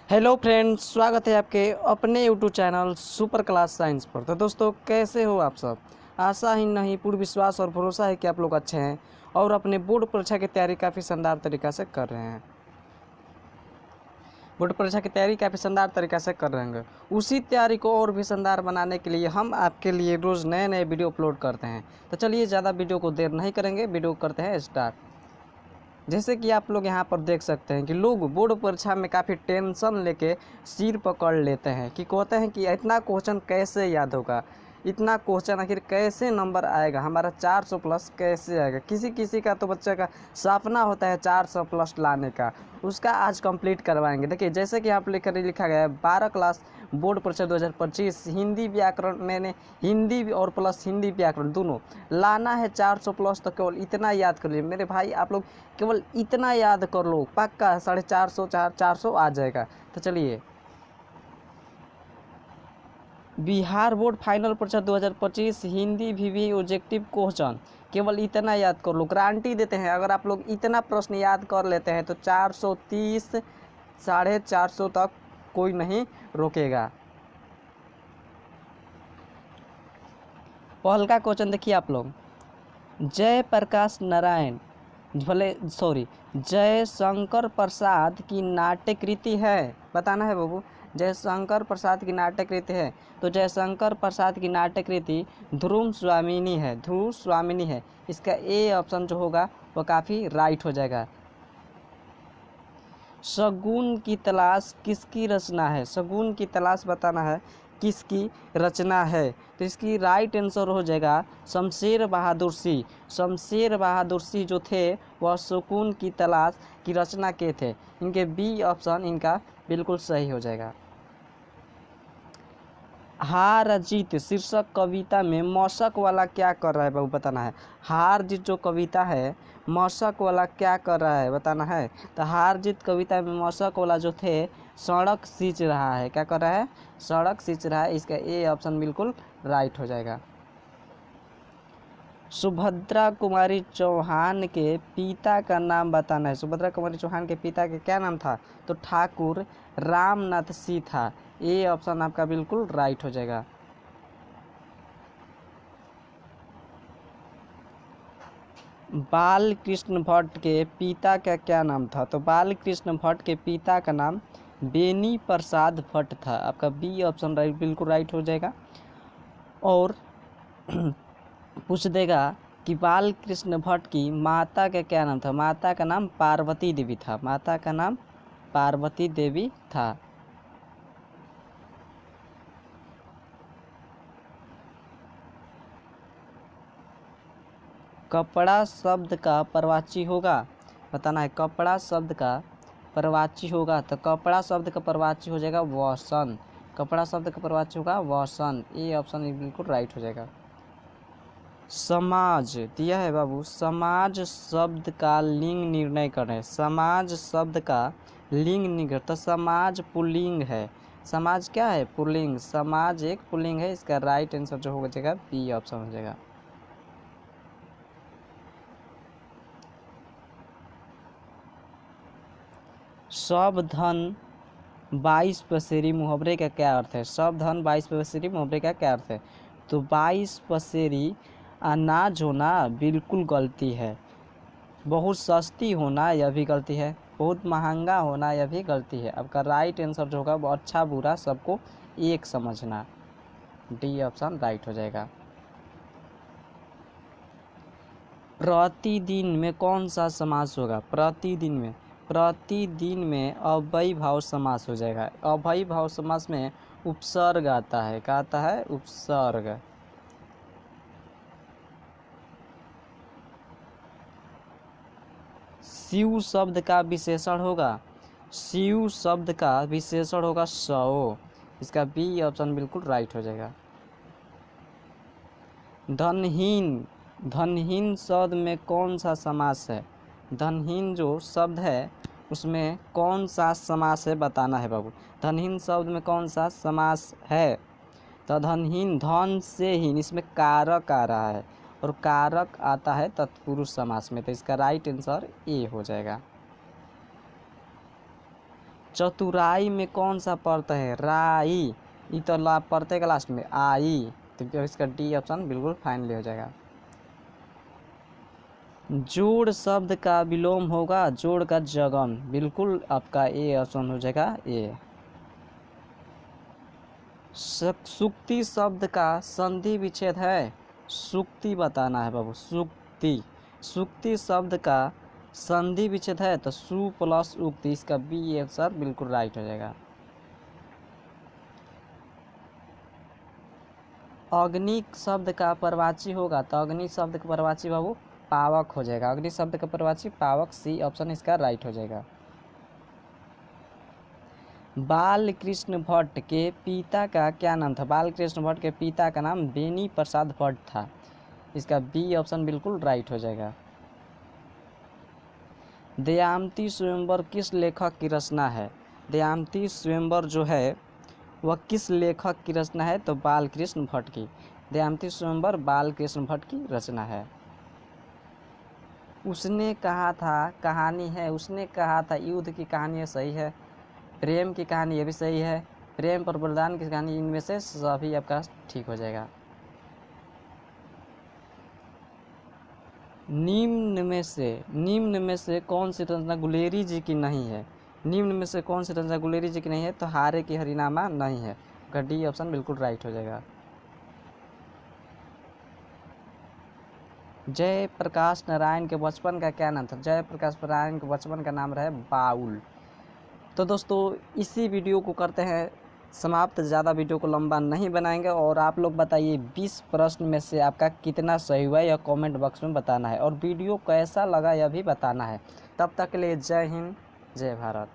Hello friends, स्वागत है आपके अपने YouTube channel super class science पर। तो दोस्तों, कैसे हो आप सब। आशा ही नहीं पूर्ण विश्वास और भरोसा है कि आप लोग अच्छे हैं और अपने बोर्ड परीक्षा की तैयारी काफ़ी शानदार तरीक़ा से कर रहे हैं। बोर्ड परीक्षा की तैयारी काफ़ी शानदार तरीक़ा से कर रहे हैं। उसी तैयारी को और भी शानदार बनाने के लिए हम आपके लिए रोज़ नए नए वीडियो अपलोड करते हैं। तो चलिए, ज़्यादा वीडियो को देर नहीं करेंगे, वीडियो करते हैं स्टार्ट। जैसे कि आप लोग यहाँ पर देख सकते हैं कि लोग बोर्ड परीक्षा में काफ़ी टेंशन लेके सिर पकड़ लेते हैं कि कहते हैं कि इतना क्वेश्चन कैसे याद होगा, इतना क्वेश्चन आखिर कैसे नंबर आएगा, हमारा 400 प्लस कैसे आएगा। किसी किसी का तो बच्चे का सपना होता है 400 प्लस लाने का, उसका आज कंप्लीट करवाएंगे। देखिए, जैसे कि आप लिखा गया है 12 क्लास बोर्ड परीक्षा 2025 हिंदी व्याकरण, मैंने हिंदी और प्लस हिंदी व्याकरण दोनों लाना है 400 प्लस। तो केवल इतना याद कर लीजिए मेरे भाई, आप लोग केवल इतना याद कर लो, पक्का 450 आ जाएगा। तो चलिए, बिहार बोर्ड फाइनल परीक्षा 2025 हिंदी वीवी ऑब्जेक्टिव क्वेश्चन, केवल इतना याद कर लो। गारंटी देते हैं, अगर आप लोग इतना प्रश्न याद कर लेते हैं तो 430 450 तक कोई नहीं रोकेगा। पहल का क्वेश्चन देखिए आप लोग, जय प्रकाश नारायण जय शंकर प्रसाद की नाट्य कृति है, बताना है बाबू। जय शंकर प्रसाद की नाट्य कृति है, तो जय शंकर प्रसाद की नाट्य कृति ध्रुव स्वामिनी है। इसका ए ऑप्शन जो होगा वो काफ़ी राइट हो जाएगा। शगुन की तलाश किसकी रचना है, शगुन की तलाश बताना है किसकी रचना है। तो इसकी राइट आंसर हो जाएगा शमशेर बहादुर सिंह। शमशेर बहादुर सिंह जो थे वह शगुन की तलाश की रचना के थे। इनके बी ऑप्शन इनका बिल्कुल सही हो जाएगा। हार जीत शीर्षक कविता में मशक वाला क्या कर रहा है बाबू, बताना है। हार जीत जो कविता है, मशक वाला क्या कर रहा है, बताना है। तो हार जीत कविता में मशक वाला जो थे सड़क सींच रहा है, क्या कर रहा है, सड़क सींच रहा है। इसका ए ऑप्शन बिल्कुल राइट हो जाएगा। सुभद्रा कुमारी चौहान के पिता का नाम बताना है। सुभद्रा कुमारी चौहान के पिता के क्या नाम था, तो ठाकुर रामनाथ सिंह था। ए ऑप्शन आपका बिल्कुल राइट हो जाएगा। बाल कृष्ण भट्ट के पिता का क्या नाम था, तो बाल कृष्ण भट्ट के पिता का नाम बेनी प्रसाद भट्ट था। आपका बी ऑप्शन बिल्कुल राइट हो जाएगा। और पूछ देगा कि बाल कृष्ण भट्ट की माता का क्या नाम था, माता का नाम पार्वती देवी था, माता का नाम पार्वती देवी था। कपड़ा शब्द का परवाची होगा, बताना है। कपड़ा शब्द का परवाची होगा, तो कपड़ा शब्द का परवाची हो जाएगा वसन। कपड़ा शब्द का परवाची होगा वसन। ये ऑप्शन बिल्कुल राइट हो जाएगा। समाज दिया है बाबू, समाज शब्द का लिंग निर्णय करें। समाज शब्द का लिंग निर्णय, तो समाज पुल्लिंग है। समाज क्या है, पुल्लिंग। समाज एक पुल्लिंग है। इसका राइट आंसर जो हो जाएगा बी ऑप्शन हो जाएगा। सब धन 22 पसेरी मुहावरे का क्या अर्थ है। सब धन 22 पसेरी मुहावरे का क्या अर्थ है, तो 22 पसेरी अनाज होना बिल्कुल गलती है। बहुत सस्ती होना यह भी गलती है। बहुत महंगा होना यह भी गलती है। आपका राइट आंसर जो होगा वो अच्छा बुरा सबको एक समझना। डी ऑप्शन राइट हो जाएगा। प्रतिदिन में कौन सा समास होगा, प्रतिदिन में अव्ययी भाव समास हो जाएगा। अव्ययी भाव समास में उपसर्ग आता है, क्या आता है, उपसर्ग। शिव शब्द का विशेषण होगा, शिव शब्द का विशेषण होगा सौ। इसका बी ऑप्शन बिल्कुल राइट हो जाएगा। धनहीन शब्द में कौन सा समास है, धनहीन जो शब्द है उसमें कौन सा समास है, बताना है बाबू। धनहीन शब्द में कौन सा समास है, तो धनहीन, धन से हीन, इसमें कारक आ रहा है और कारक आता है तत्पुरुष समास में। तो इसका राइट आंसर ए हो जाएगा। चतुराई में कौन सा पढ़ते हैं? राई। ये तो ला पढ़ते का लास्ट में आई, तो इसका डी ऑप्शन बिल्कुल फाइनली हो जाएगा। जोड़ शब्द का विलोम होगा, जोड़ का जगम, बिल्कुल आपका ए ऑप्शन हो जाएगा ए। सुक्ति शब्द का संधि विच्छेद है, सुक्ति बताना है बाबू, सुक्ति। सुक्ति शब्द का संधि विच्छेद है तो सु प्लस उक्ति, इसका बी आंसर बिल्कुल राइट हो जाएगा। अग्नि शब्द का परवाची होगा तो अग्नि शब्द का परवाची बाबू पावक हो जाएगा। अग्नि शब्द का परवाची पावक, सी ऑप्शन इसका राइट हो जाएगा। बाल कृष्ण भट्ट के पिता का क्या नाम था? बाल कृष्ण भट्ट के पिता का नाम बेनी प्रसाद भट्ट था, इसका बी ऑप्शन बिल्कुल राइट हो जाएगा। दयामती स्वयंवर किस लेखक की रचना है? दयामती स्वयंवर जो है वह किस लेखक की रचना है? तो बालकृष्ण भट्ट की। दयामती स्वयंवर बालकृष्ण भट्ट की रचना है। उसने कहा था कहानी है, उसने कहा था युद्ध की कहानी है, सही है। प्रेम की कहानी ये भी सही है। प्रेम पर बलिदान की कहानी, इनमें से सभी आपका ठीक हो जाएगा। निम्न में से कौन सी रचना गुलेरी जी की नहीं है? निम्न में से कौन सी रचना गुलेरी जी की नहीं है? तो हारे की हरिनामा नहीं है, का डी ऑप्शन बिल्कुल राइट हो जाएगा। जय प्रकाश नारायण के बचपन का क्या नाम था? जय प्रकाश नारायण के बचपन का नाम रहा बाउल। तो दोस्तों इसी वीडियो को करते हैं समाप्त, ज़्यादा वीडियो को लंबा नहीं बनाएंगे। और आप लोग बताइए 20 प्रश्न में से आपका कितना सही हुआ या कमेंट बॉक्स में बताना है, और वीडियो कैसा लगा यह भी बताना है। तब तक के लिए जय हिंद, जय भारत।